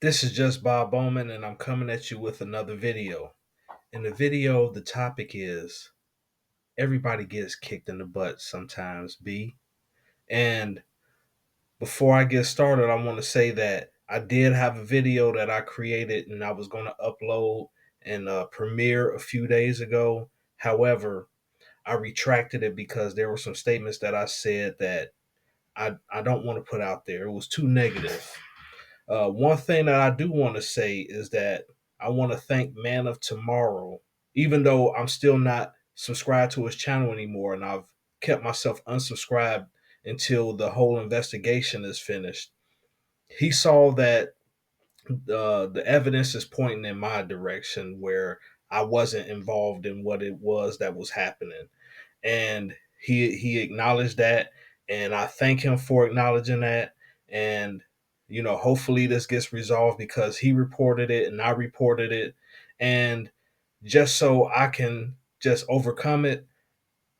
This is just Bob Bowman, and I'm coming at you with another video. In the video, the topic is everybody gets kicked in the butt sometimes, B. And before I get started, I want to say that I did have a video that I created and I was going to upload and premiere a few days ago. However, I retracted it because there were some statements that I said that I don't want to put out there. It was too negative. One thing that I do want to say is that I want to thank Man of Tomorrow, even though I'm still not subscribed to his channel anymore, and I've kept myself unsubscribed until the whole investigation is finished. He saw that the evidence is pointing in my direction where I wasn't involved in what it was that was happening, and he acknowledged that, and I thank him for acknowledging that. And hopefully this gets resolved because he reported it and I reported it, and just so I can just overcome it,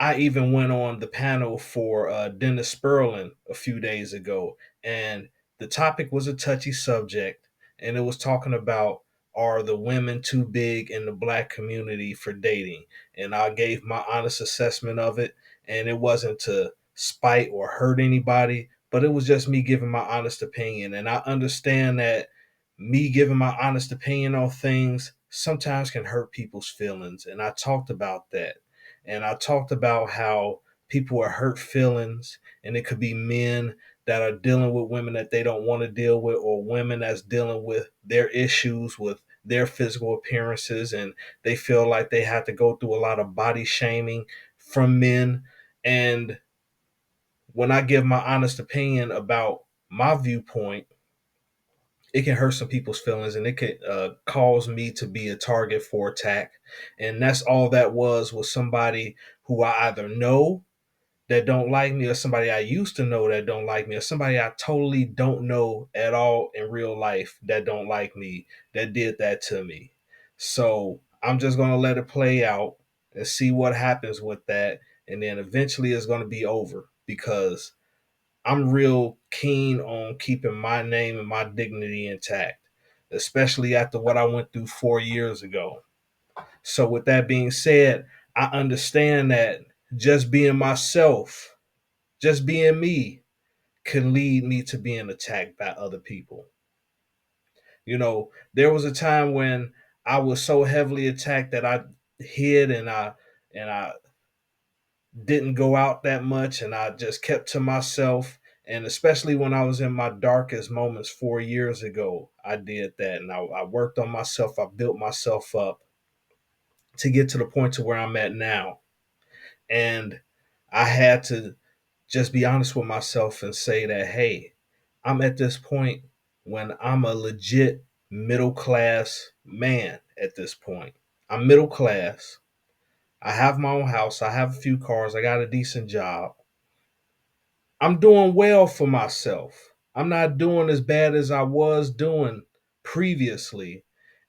I even went on the panel for Dennis Spurling a few days ago, and the topic was a touchy subject, and it was talking about, are the women too big in the black community for dating? And I gave my honest assessment of it, and it wasn't to spite or hurt anybody, but it was just me giving my honest opinion. And I understand that me giving my honest opinion on things sometimes can hurt people's feelings, and I talked about that, and I talked about how people are hurt feelings, and it could be men that are dealing with women that they don't want to deal with, or women that's dealing with their issues with their physical appearances, and they feel like they have to go through a lot of body shaming from men. And when I give my honest opinion about my viewpoint, it can hurt some people's feelings, and it could cause me to be a target for attack. And that's all that was somebody who I either know that don't like me, or somebody I used to know that don't like me, or somebody I totally don't know at all in real life that don't like me, that did that to me. So I'm just going to let it play out and see what happens with that. And then eventually it's going to be over because I'm real keen on keeping my name and my dignity intact, especially after what I went through 4 years ago. So, with that being said, I understand that just being myself, just being me, can lead me to being attacked by other people. There was a time when I was so heavily attacked that I hid, and I didn't go out that much, and I just kept to myself. And especially when I was in my darkest moments 4 years ago, I did that, and I worked on myself. I built myself up to get to the point to where I'm at now. And I had to just be honest with myself and say that, hey, I'm at this point when I'm a legit middle class man at this point. I'm middle class. I have my own house. I have a few cars. I got a decent job. I'm doing well for myself. I'm not doing as bad as I was doing previously.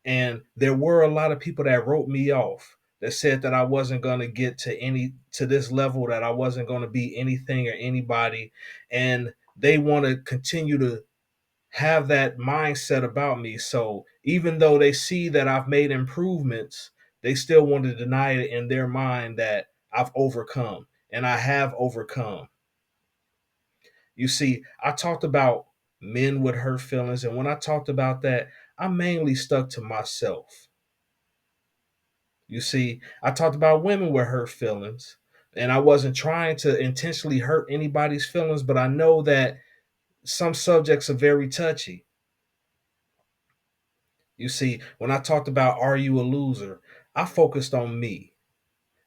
And there were a lot of people that wrote me off, that said that I wasn't going to get to this level, that I wasn't going to be anything or anybody. And they want to continue to have that mindset about me. So even though they see that I've made improvements, they still want to deny it in their mind that I've overcome, and I have overcome. You see, I talked about men with hurt feelings, and when I talked about that, I mainly stuck to myself. You see, I talked about women with hurt feelings, and I wasn't trying to intentionally hurt anybody's feelings, but I know that some subjects are very touchy. You see, when I talked about are you a loser, I focused on me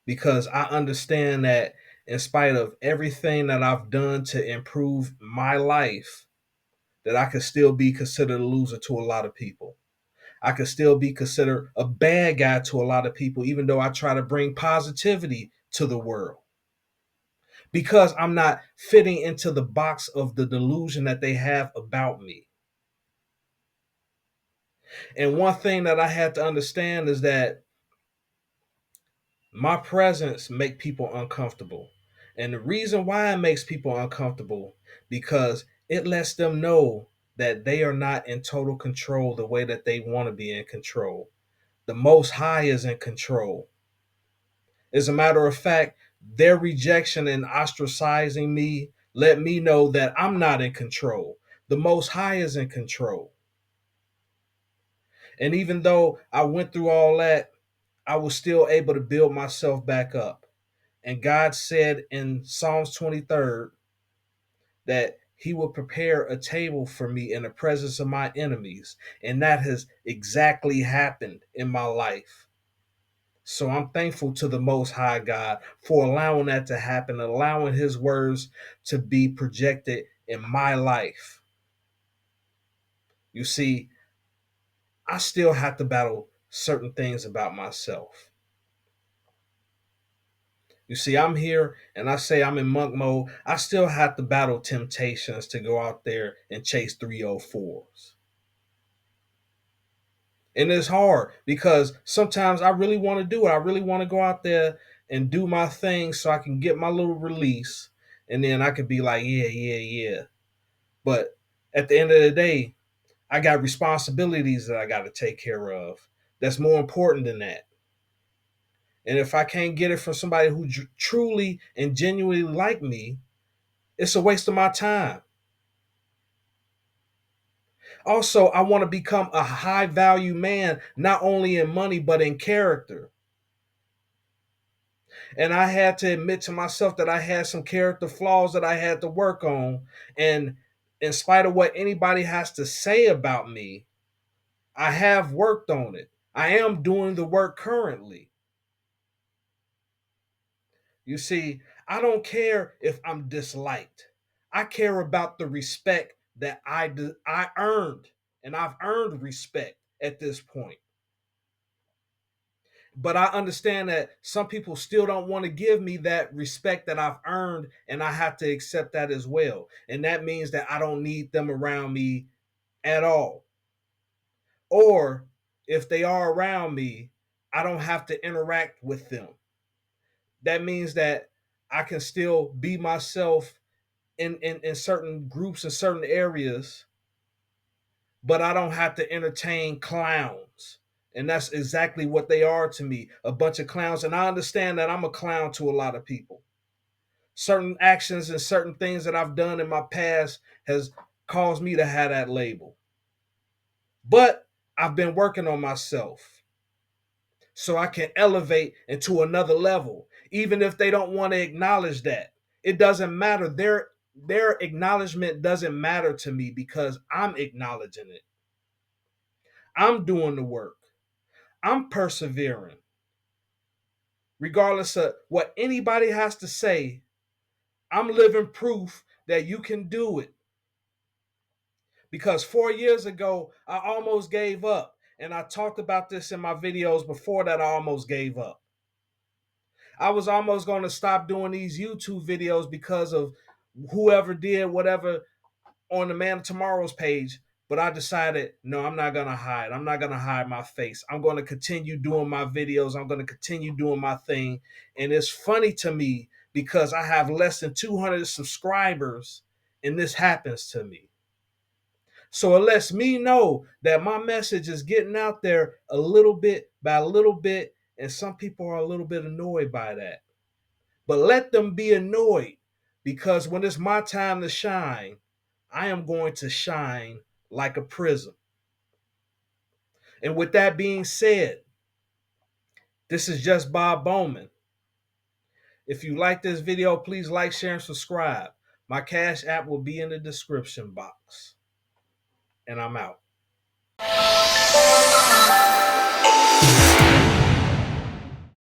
because I understand that in spite of everything that I've done to improve my life, that I could still be considered a loser to a lot of people. I could still be considered a bad guy to a lot of people, even though I try to bring positivity to the world, because I'm not fitting into the box of the delusion that they have about me. And one thing that I had to understand is that my presence make people uncomfortable. And the reason why it makes people uncomfortable, because it lets them know that they are not in total control the way that they want to be in control. The Most High is in control. As a matter of fact, their rejection and ostracizing me let me know that I'm not in control. The Most High is in control. And even though I went through all that, I was still able to build myself back up. And God said in Psalms 23rd that he will prepare a table for me in the presence of my enemies. And that has exactly happened in my life. So I'm thankful to the Most High God for allowing that to happen, allowing his words to be projected in my life. You see, I still have to battle certain things about myself. You see, I'm here and I say I'm in monk mode. I still have to battle temptations to go out there and chase 304s. And it's hard because sometimes I really want to do it. I really want to go out there and do my thing so I can get my little release. And then I could be like, yeah, yeah, yeah. But at the end of the day, I got responsibilities that I got to take care of. That's more important than that. And if I can't get it from somebody who truly and genuinely like me, it's a waste of my time. Also, I want to become a high value man, not only in money, but in character. And I had to admit to myself that I had some character flaws that I had to work on. And in spite of what anybody has to say about me, I have worked on it. I am doing the work currently. You see, I don't care if I'm disliked. I care about the respect that I earned, and I've earned respect at this point. But I understand that some people still don't want to give me that respect that I've earned, and I have to accept that as well. And that means that I don't need them around me at all. Or if they are around me, I don't have to interact with them. That means that I can still be myself in certain groups in certain areas, but I don't have to entertain clowns. And that's exactly what they are to me, a bunch of clowns. And I understand that I'm a clown to a lot of people. Certain actions and certain things that I've done in my past has caused me to have that label. But I've been working on myself so I can elevate into another level, even if they don't want to acknowledge that. It doesn't matter. Their acknowledgement doesn't matter to me because I'm acknowledging it. I'm doing the work. I'm persevering. Regardless of what anybody has to say, I'm living proof that you can do it. Because 4 years ago, I almost gave up. And I talked about this in my videos before that I almost gave up. I was almost going to stop doing these YouTube videos because of whoever did whatever on the Man of Tomorrow's page. But I decided, no, I'm not going to hide. I'm not going to hide my face. I'm going to continue doing my videos. I'm going to continue doing my thing. And it's funny to me because I have less than 200 subscribers and this happens to me. So it lets me know that my message is getting out there a little bit by a little bit. And some people are a little bit annoyed by that. But let them be annoyed because when it's my time to shine, I am going to shine like a prism. And with that being said, this is just Bob Bowman. If you like this video, please like, share, and subscribe. My Cash App will be in the description box. And I'm out.